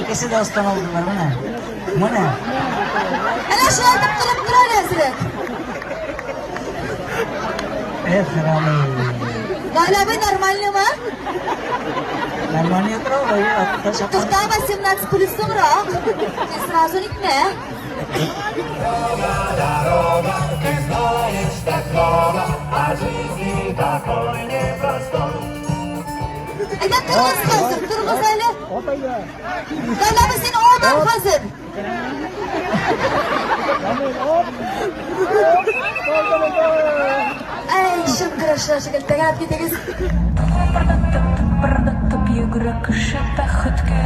İkisi de ustan oldular mana. Mana. Ana shu aytib turib turasizlar. Xirali. G'alabi normalmi? Нормально трогай, To'xtama 17 pul so'mroq. Сразу nikma. Agar turg'iz hali. G'alabi seni odam hozir. Ay, shimqirashlar shekilli tagab ketagiz. Yugurib shata xudga